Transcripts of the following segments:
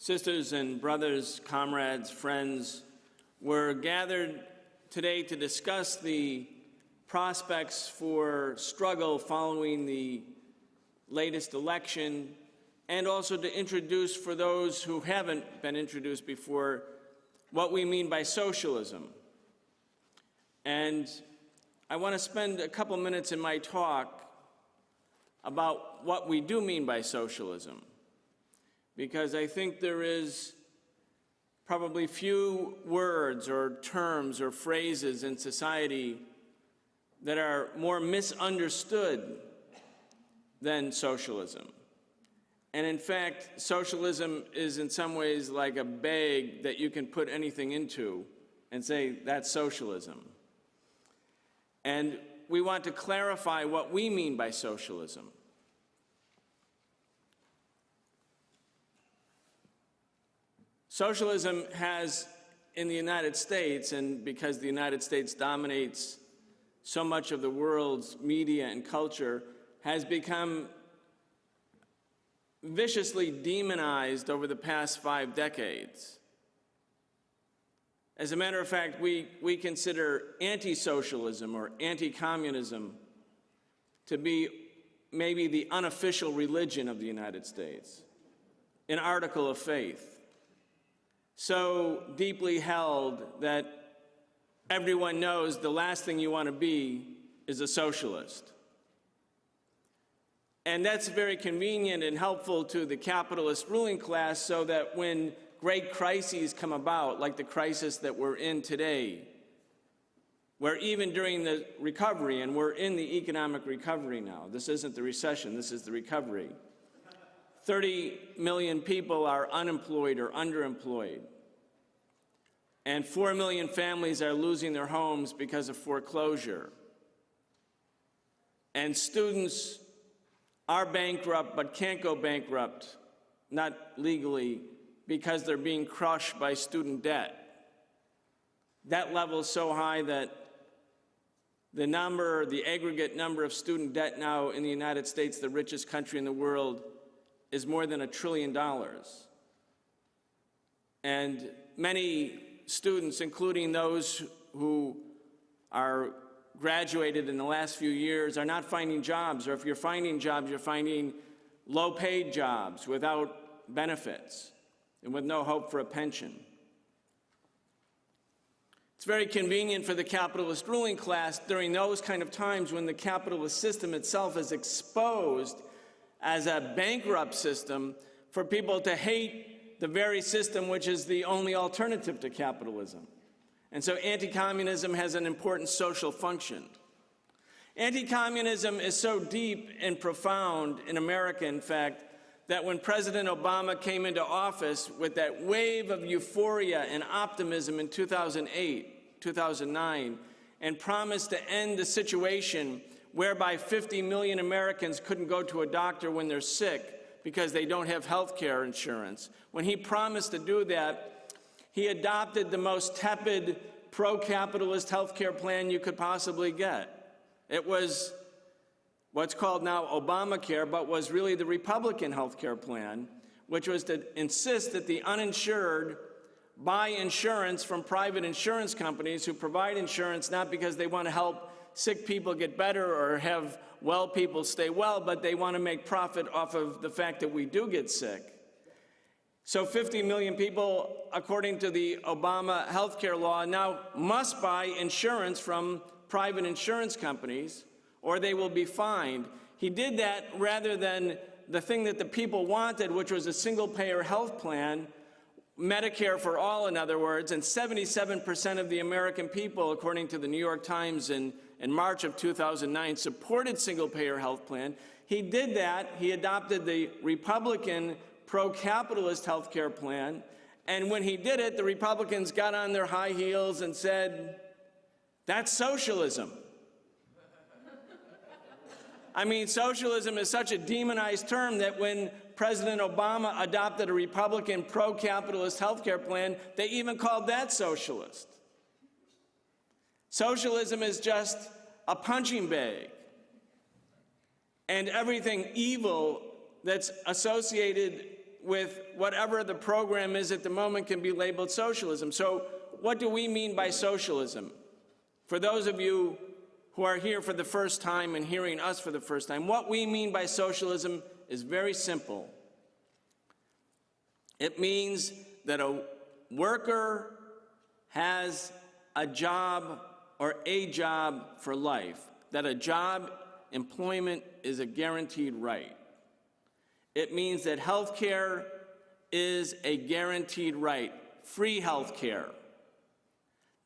Sisters and brothers, comrades, friends, we're gathered today to discuss the prospects for struggle following the latest election, and also to introduce, for those who haven't been introduced before, what we mean by socialism. And I want to spend a couple minutes in my talk about what we do mean by socialism, because I think there is probably few words or terms or phrases in society that are more misunderstood than socialism. And in fact, socialism is in some ways like a bag that you can put anything into and say, that's socialism. And we want to clarify what we mean by socialism. Socialism has, in the United States, and because the United States dominates so much of the world's media and culture, has become viciously demonized over the past 5 decades. As a matter of fact, we consider anti-socialism or anti-communism to be maybe the unofficial religion of the United States, an article of faith, so deeply held that everyone knows the last thing you want to be is a socialist. And that's very convenient and helpful to the capitalist ruling class, so that when great crises come about, like the crisis that we're in today, where even during the recovery, and we're in the economic recovery now, this isn't the recession, this is the recovery, 30 million people are unemployed or underemployed, and 4 million families are losing their homes because of foreclosure, and students are bankrupt but can't go bankrupt, not legally, because they're being crushed by student debt. That level is so high that the aggregate number of student debt now in the United States, the richest country in the world, is more than $1 trillion. And many students, including those who are graduated in the last few years, are not finding jobs, or if you're finding jobs, you're finding low-paid jobs without benefits and with no hope for a pension. It's very convenient for the capitalist ruling class during those kind of times when the capitalist system itself is exposed as a bankrupt system for people to hate the very system which is the only alternative to capitalism. And so anti-communism has an important social function. Anti-communism is so deep and profound in America, in fact, that when President Obama came into office with that wave of euphoria and optimism in 2008, 2009, and promised to end the situation whereby 50 million Americans couldn't go to a doctor when they're sick because they don't have health care insurance, when he promised to do that, he adopted the most tepid, pro-capitalist health care plan you could possibly get. It was what's called now Obamacare, but was really the Republican health care plan, which was to insist that the uninsured buy insurance from private insurance companies who provide insurance not because they want to help sick people get better or have well people stay well, but they want to make profit off of the fact that we do get sick. So 50 million people, according to the Obama health care law, now must buy insurance from private insurance companies, or they will be fined. He did that rather than the thing that the people wanted, which was a single-payer health plan, Medicare for all, in other words, and 77% of the American people, according to the New York Times in March of 2009, supported single-payer health plan. He did that. He adopted the Republican pro-capitalist health care plan, and when he did it, the Republicans got on their high heels and said, that's socialism. I mean, socialism is such a demonized term that when President Obama adopted a Republican pro-capitalist health care plan, they even called that socialist. Socialism is just a punching bag, and everything evil that's associated with whatever the program is at the moment can be labeled socialism. So what do we mean by socialism? For those of you who are here for the first time and hearing us for the first time, what we mean by socialism is very simple. It means that a worker has a job or a job for life, that a job, employment, is a guaranteed right. It means that health care is a guaranteed right, free health care.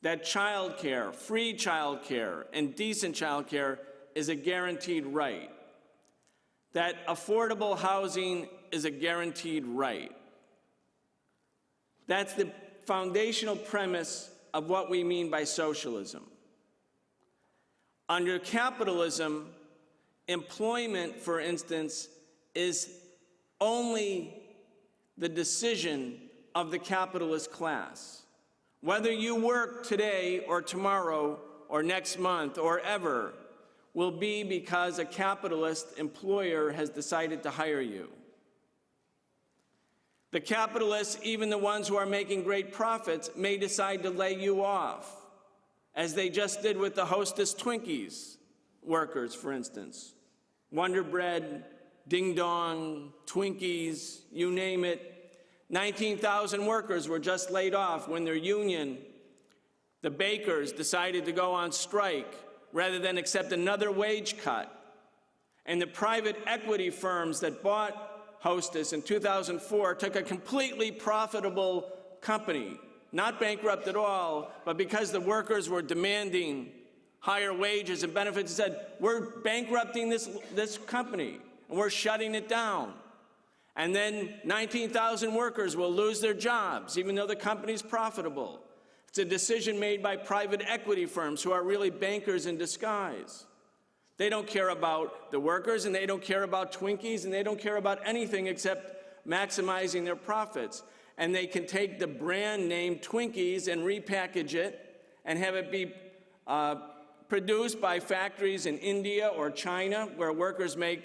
That child care, free child care, and decent child care is a guaranteed right. That affordable housing is a guaranteed right. That's the foundational premise of what we mean by socialism. Under capitalism, employment, for instance, is only the decision of the capitalist class. Whether you work today or tomorrow or next month or ever will be because a capitalist employer has decided to hire you. The capitalists, even the ones who are making great profits, may decide to lay you off, as they just did with the Hostess Twinkies workers, for instance. Wonder Bread, Ding Dong, Twinkies, you name it. 19,000 workers were just laid off when their union, the bakers, decided to go on strike rather than accept another wage cut. And the private equity firms that bought Hostess in 2004 took a completely profitable company, not bankrupt at all, but because the workers were demanding higher wages and benefits, said, we're bankrupting this company, and we're shutting it down. And then 19,000 workers will lose their jobs, even though the company's profitable. It's a decision made by private equity firms who are really bankers in disguise. They don't care about the workers, and they don't care about Twinkies, and they don't care about anything except maximizing their profits. And they can take the brand name Twinkies and repackage it and have it be produced by factories in India or China, where workers make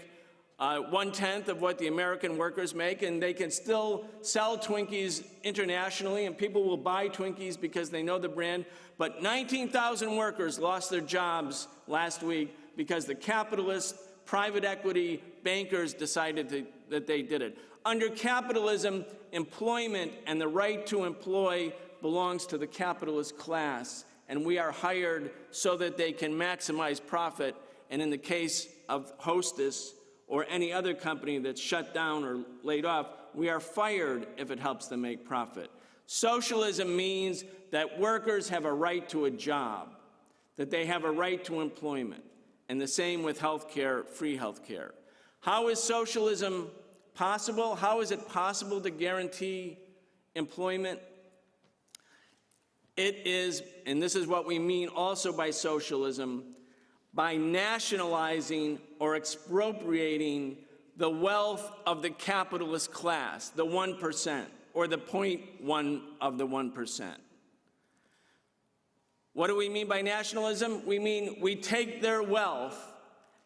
1/10 of what the American workers make, and they can still sell Twinkies internationally, and people will buy Twinkies because they know the brand. But 19,000 workers lost their jobs last week because the capitalist, private equity bankers decided that they did it. Under capitalism, employment and the right to employ belongs to the capitalist class, and we are hired so that they can maximize profit. And in the case of Hostess or any other company that's shut down or laid off, we are fired if it helps them make profit. Socialism means that workers have a right to a job, that they have a right to employment, and the same with health care, free health care. How is socialism possible? How is it possible to guarantee employment? It is, and this is what we mean also by socialism, by nationalizing or expropriating the wealth of the capitalist class, the 1%, or the 0.1 of the 1%. What do we mean by nationalism? We mean we take their wealth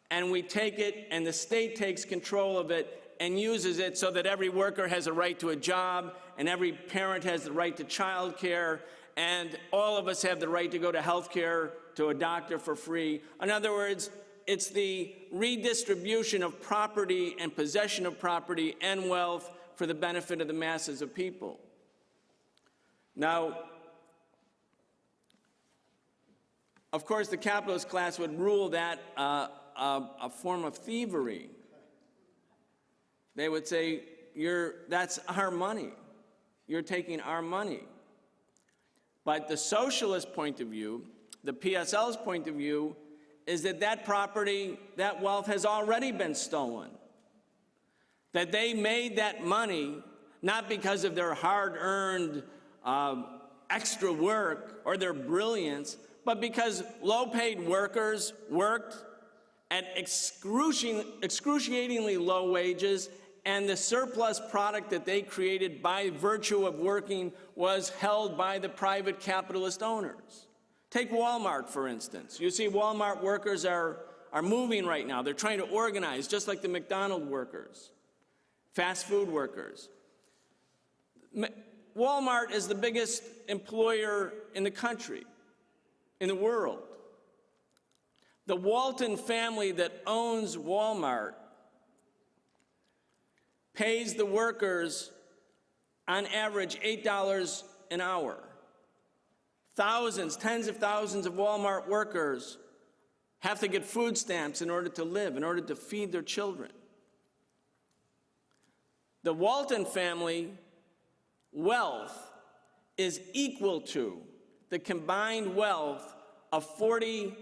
and we take it, and the state takes control of it and uses it so that every worker has a right to a job, and every parent has the right to child care, and all of us have the right to go to health care, to a doctor for free. In other words, it's the redistribution of property and possession of property and wealth for the benefit of the masses of people. Now, of course, the capitalist class would rule that a form of thievery. They would say, that's our money. You're taking our money. But the socialist point of view, the PSL's point of view, is that that property, that wealth has already been stolen. That they made that money not because of their hard-earned extra work or their brilliance, but because low-paid workers worked at excruciatingly low wages, and the surplus product that they created by virtue of working was held by the private capitalist owners. Take Walmart, for instance. You see Walmart workers are moving right now. They're trying to organize, just like the McDonald's workers, fast food workers. Walmart is the biggest employer in the country, in the world. The Walton family that owns Walmart pays the workers on average $8 an hour. Thousands, tens of thousands of Walmart workers have to get food stamps in order to live, in order to feed their children. The Walton family wealth is equal to the combined wealth of 40%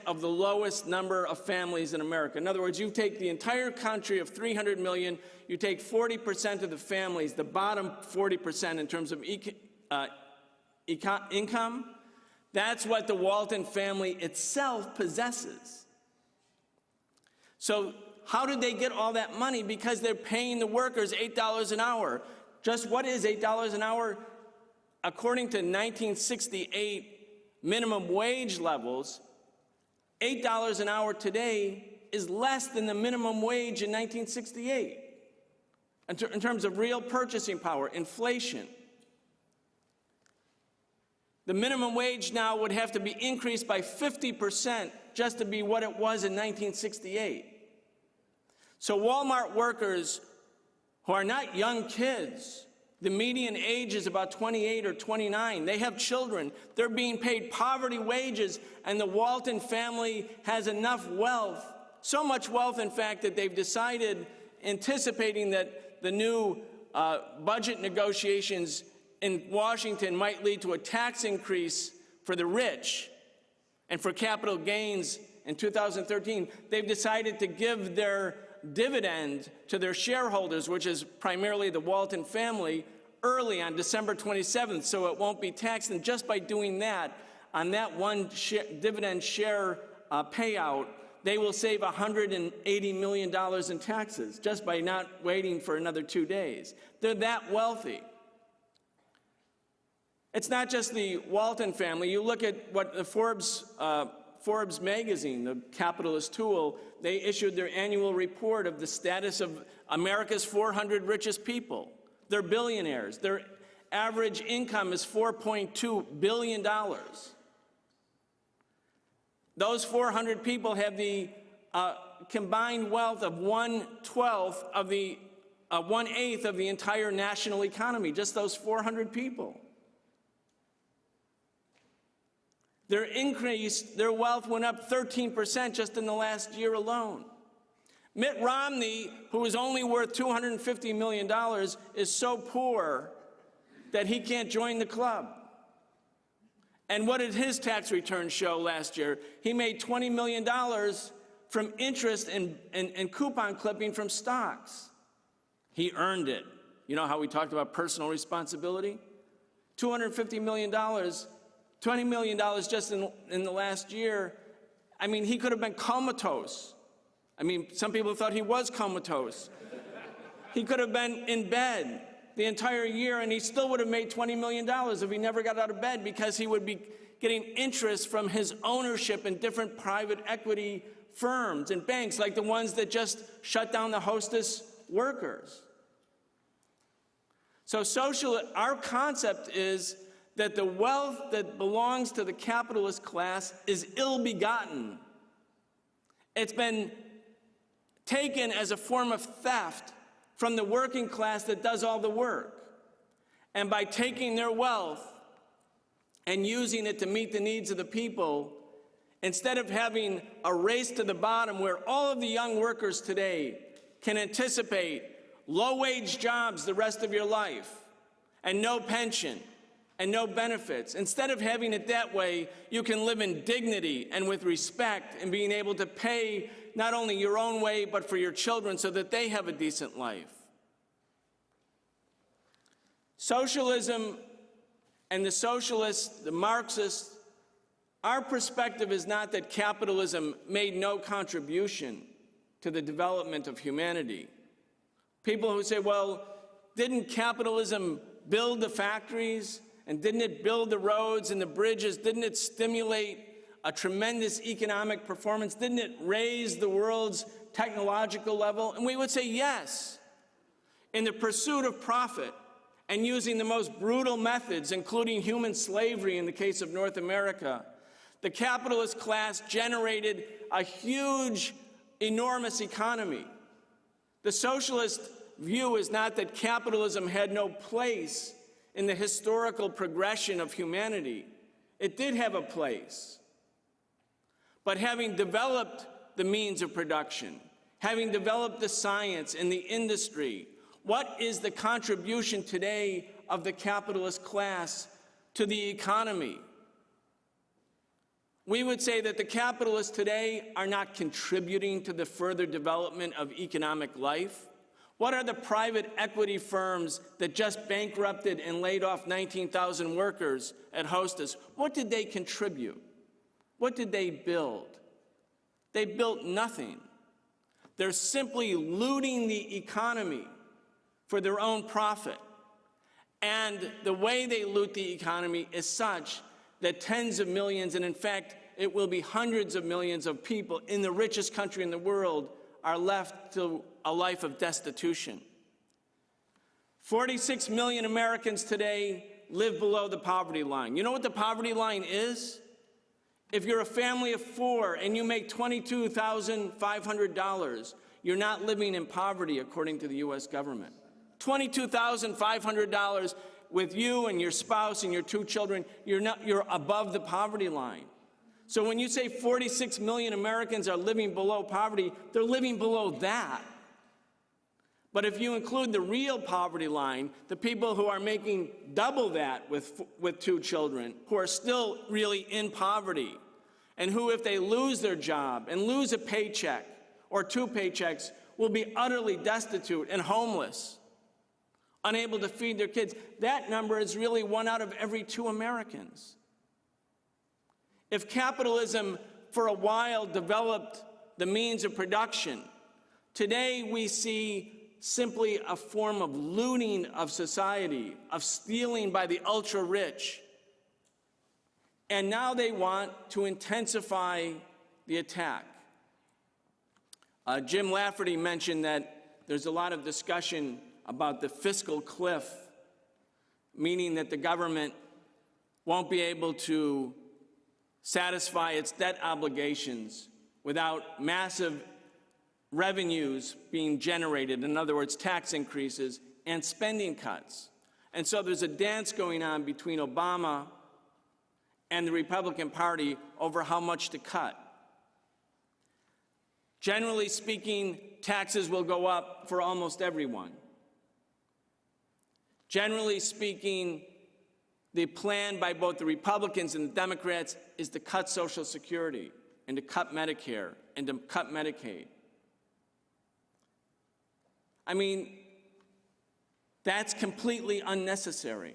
of the lowest number of families in America. In other words, you take the entire country of 300 million, you take 40% of the families, the bottom 40% in terms of income, that's what the Walton family itself possesses. So how did they get all that money? Because they're paying the workers $8 an hour. Just what is $8 an hour? According to 1968 minimum wage levels, $8 an hour today is less than the minimum wage in 1968 in terms of real purchasing power, inflation. The minimum wage now would have to be increased by 50% just to be what it was in 1968. So Walmart workers who are not young kids, the median age is about 28 or 29. They have children. They're being paid poverty wages, and the Walton family has enough wealth, so much wealth, in fact, that they've decided, anticipating that the new budget negotiations in Washington might lead to a tax increase for the rich and for capital gains in 2013, they've decided to give their dividend to their shareholders, which is primarily the Walton family, early on December 27th, so it won't be taxed. And just by doing that, on that one dividend share payout, they will save $180 million in taxes just by not waiting for another 2 days. They're that wealthy. It's not just the Walton family. You look at what the Forbes magazine, the capitalist tool, they issued their annual report of the status of America's 400 richest people. They're billionaires. Their average income is $4.2 billion. Those 400 people have the combined wealth of 1/12 of the 1/8 of the entire national economy, just those 400 people. Their wealth went up 13% just in the last year alone. Mitt Romney, who is only worth $250 million, is so poor that he can't join the club. And what did his tax return show last year? He made $20 million from interest and coupon clipping from stocks. He earned it. You know how we talked about personal responsibility? $250 million, $20 million just in the last year. I mean, he could have been comatose. I mean, some people thought he was comatose. He could have been in bed the entire year, and he still would have made $20 million if he never got out of bed, because he would be getting interest from his ownership in different private equity firms and banks, like the ones that just shut down the Hostess workers. So our concept is that the wealth that belongs to the capitalist class is ill-begotten. It's been taken as a form of theft from the working class that does all the work. And by taking their wealth and using it to meet the needs of the people, instead of having a race to the bottom where all of the young workers today can anticipate low-wage jobs the rest of your life and no pension and no benefits, instead of having it that way, you can live in dignity and with respect and being able to pay not only your own way, but for your children so that they have a decent life. Socialism and the socialists, the Marxists, our perspective is not that capitalism made no contribution to the development of humanity. People who say, well, didn't capitalism build the factories? And didn't it build the roads and the bridges? Didn't it stimulate a tremendous economic performance? Didn't it raise the world's technological level? And we would say yes. in the pursuit of profit and using the most brutal methods, including human slavery in the case of North America, the capitalist class generated a huge, enormous economy. The socialist view is not that capitalism had no place in the historical progression of humanity. It did have a place. But having developed the means of production, having developed the science and the industry, what is the contribution today of the capitalist class to the economy? We would say that the capitalists today are not contributing to the further development of economic life. What are the private equity firms that just bankrupted and laid off 19,000 workers at Hostess? What did they contribute? What did they build? They built nothing. They're simply looting the economy for their own profit. And the way they loot the economy is such that tens of millions, and in fact, it will be hundreds of millions of people in the richest country in the world are left to a life of destitution. 46 million Americans today live below the poverty line. You know what the poverty line is? If you're a family of four and you make $22,500, you're not living in poverty according to the U.S. government. $22,500 with you and your spouse and your two children, you're above the poverty line. So when you say 46 million Americans are living below poverty, they're living below that. But if you include the real poverty line, the people who are making double that with two children, who are still really in poverty, and who, if they lose their job and lose a paycheck or two paychecks, will be utterly destitute and homeless, unable to feed their kids, that number is really 1 out of every 2 Americans. If capitalism for a while developed the means of production, today we see simply a form of looting of society, of stealing by the ultra-rich. And now they want to intensify the attack. Jim Lafferty mentioned that there's a lot of discussion about the fiscal cliff, meaning that the government won't be able to satisfy its debt obligations without massive revenues being generated, in other words, tax increases and spending cuts. And so there's a dance going on between Obama and the Republican Party over how much to cut. Generally speaking, taxes will go up for almost everyone. Generally speaking, the plan by both the Republicans and the Democrats is to cut Social Security and to cut Medicare and to cut Medicaid. I mean, that's completely unnecessary.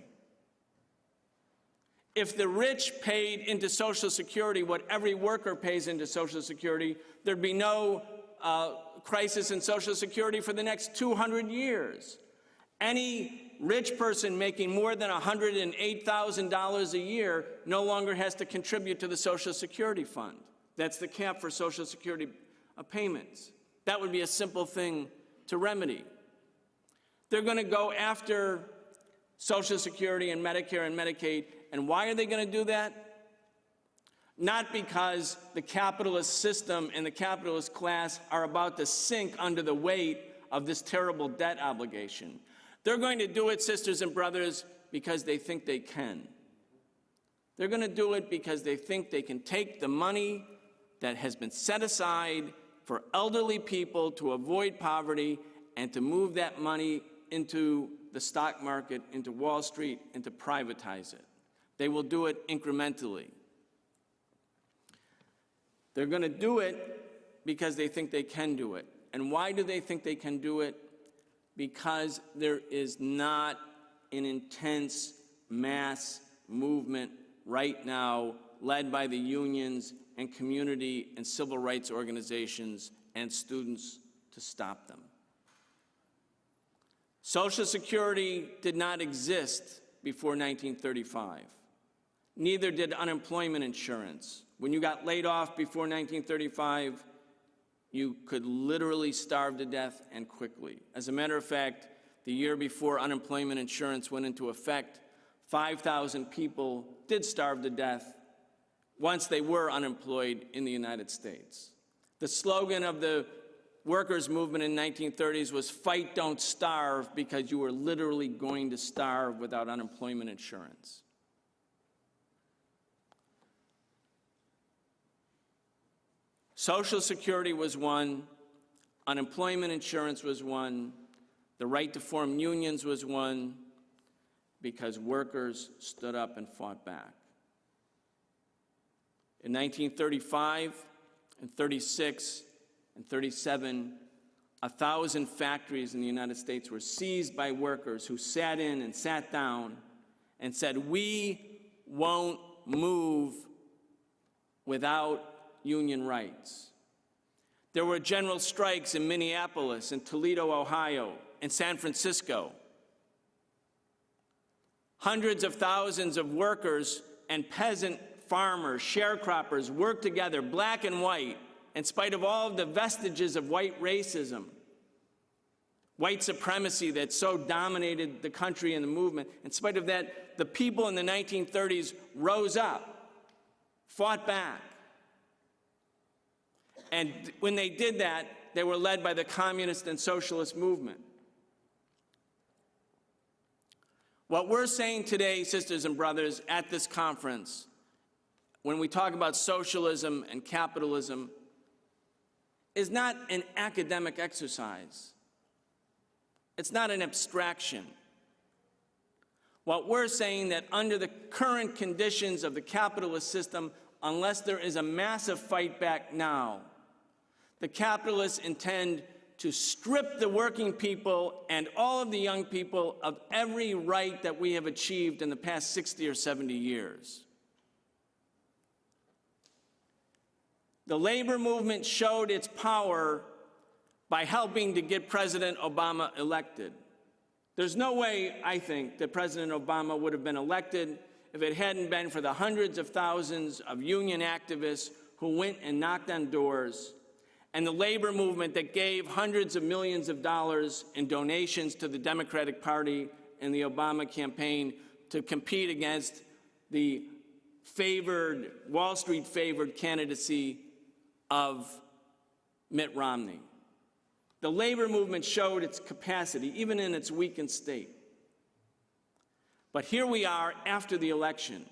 If the rich paid into Social Security what every worker pays into Social Security, there'd be no crisis in Social Security for the next 200 years. Any rich person making more than $108,000 a year no longer has to contribute to the Social Security fund. That's the cap for Social Security payments. That would be a simple thing to remedy. They're going to go after Social Security and Medicare and Medicaid. And why are they going to do that? Not because the capitalist system and the capitalist class are about to sink under the weight of this terrible debt obligation. They're going to do it, sisters and brothers, because they think they can. They're going to do it because they think they can take the money that has been set aside for elderly people to avoid poverty and to move that money into the stock market, into Wall Street, and to privatize it. They will do it incrementally. They're going to do it because they think they can do it. And why do they think they can do it? Because there is not an intense mass movement right now led by the unions and community and civil rights organizations and students to stop them. Social Security did not exist before 1935. Neither did unemployment insurance. When you got laid off before 1935, you could literally starve to death and quickly. As a matter of fact, the year before unemployment insurance went into effect, 5,000 people did starve to death once they were unemployed in the United States. The slogan of the workers' movement in the 1930s was "Fight, don't starve," because you were literally going to starve without unemployment insurance. Social Security was one, unemployment insurance was one, the right to form unions was one, because workers stood up and fought back. In 1935 and 36 and 37, 1,000 factories in the United States were seized by workers who sat in and sat down and said, "We won't move without union rights." There were general strikes in Minneapolis, in Toledo, Ohio, in San Francisco. Hundreds of thousands of workers and peasant farmers, sharecroppers worked together, black and white, in spite of all of the vestiges of white racism, white supremacy that so dominated the country and the movement. In spite of that, the people in the 1930s rose up, fought back. And when they did that, they were led by the communist and socialist movement. What we're saying today, sisters and brothers, at this conference, when we talk about socialism and capitalism, is not an academic exercise. It's not an abstraction. What we're saying that under the current conditions of the capitalist system, unless there is a massive fight back now, the capitalists intend to strip the working people and all of the young people of every right that we have achieved in the past 60 or 70 years. The labor movement showed its power by helping to get President Obama elected. There's no way, I think, that President Obama would have been elected if it hadn't been for the hundreds of thousands of union activists who went and knocked on doors, and the labor movement that gave hundreds of millions of dollars in donations to the Democratic Party and the Obama campaign to compete against the favored, Wall Street favored candidacy of Mitt Romney. The labor movement showed its capacity, even in its weakened state. But here we are after the election,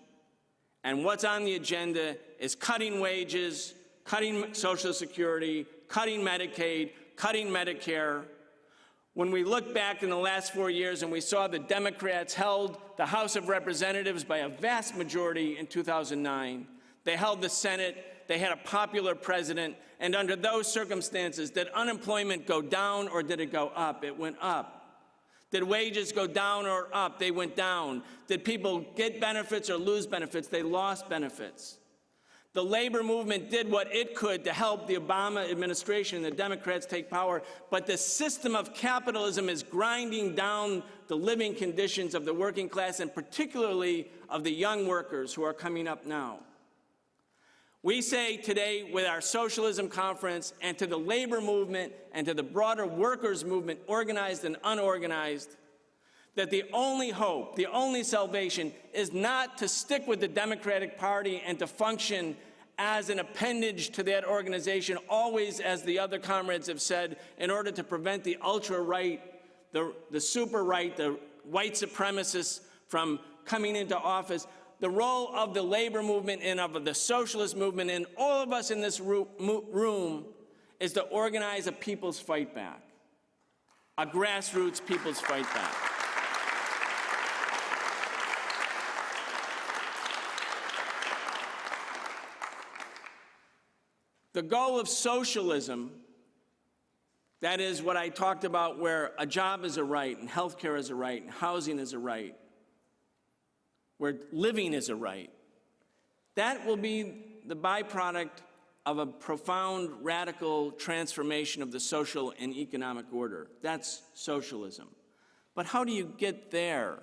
and what's on the agenda is cutting wages, cutting Social Security, cutting Medicaid, cutting Medicare. When we look back in the last 4 years and we saw the Democrats held the House of Representatives by a vast majority in 2009, they held the Senate, they had a popular president, and under those circumstances, did unemployment go down or did it go up? It went up. Did wages go down or up? They went down. Did people get benefits or lose benefits? They lost benefits. The labor movement did what it could to help the Obama administration and the Democrats take power, but the system of capitalism is grinding down the living conditions of the working class, and particularly of the young workers who are coming up now. We say today with our Socialism Conference, and to the labor movement and to the broader workers movement, organized and unorganized, that the only hope, the only salvation is not to stick with the Democratic Party and to function as an appendage to that organization, always, as the other comrades have said, in order to prevent the ultra-right, the super-right, the white supremacists from coming into office. The role of the labor movement and of the socialist movement and all of us in this room is to organize a people's fight back, a grassroots people's fight back. The goal of socialism, that is what I talked about, where a job is a right, and health care is a right, and housing is a right, where living is a right, that will be the byproduct of a profound, radical transformation of the social and economic order. That's socialism. But how do you get there?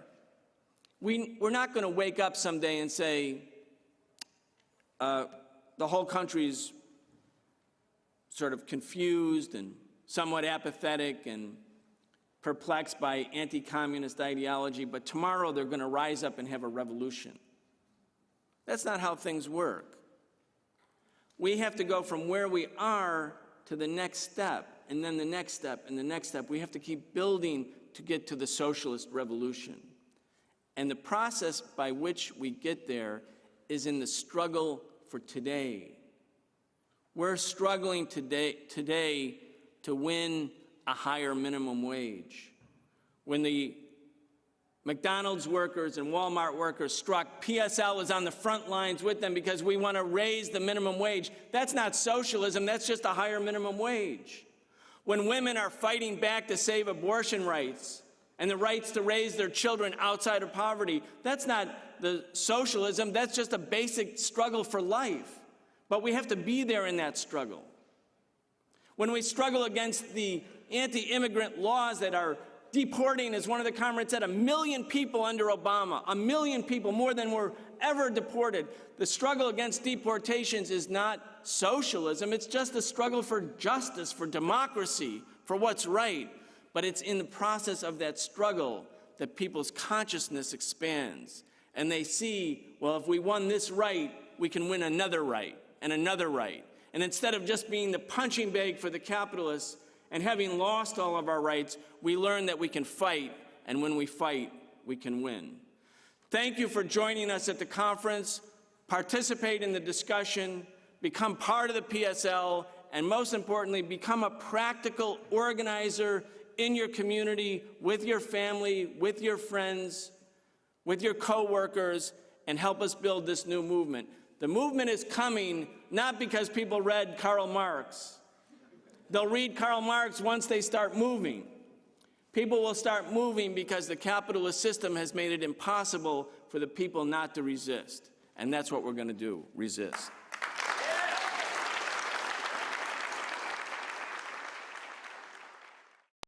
We're not going to wake up someday and say, the whole country's sort of confused and somewhat apathetic, and perplexed by anti-communist ideology, but tomorrow they're going to rise up and have a revolution. That's not how things work. We have to go from where we are to the next step, and then the next step, and the next step. We have to keep building to get to the socialist revolution. And the process by which we get there is in the struggle for today. We're struggling today to win a higher minimum wage. When the McDonald's workers and Walmart workers struck, PSL is on the front lines with them because we want to raise the minimum wage. That's not socialism, that's just a higher minimum wage. When women are fighting back to save abortion rights and the rights to raise their children outside of poverty, that's not the socialism, that's just a basic struggle for life. But we have to be there in that struggle. When we struggle against the anti-immigrant laws that are deporting, as one of the comrades said, 1 million people under Obama, 1 million people, more than were ever deported. The struggle against deportations is not socialism, it's just a struggle for justice, for democracy, for what's right. But it's in the process of that struggle that people's consciousness expands. And they see, well, if we won this right, we can win another right and another right. And instead of just being the punching bag for the capitalists and having lost all of our rights, we learn that we can fight, and when we fight, we can win. Thank you for joining us at the conference. Participate in the discussion, become part of the PSL, and most importantly, become a practical organizer in your community, with your family, with your friends, with your co-workers, and help us build this new movement. The movement is coming not because people read Karl Marx. They'll read Karl Marx once they start moving. People will start moving because the capitalist system has made it impossible for the people not to resist. And that's what we're going to do, resist.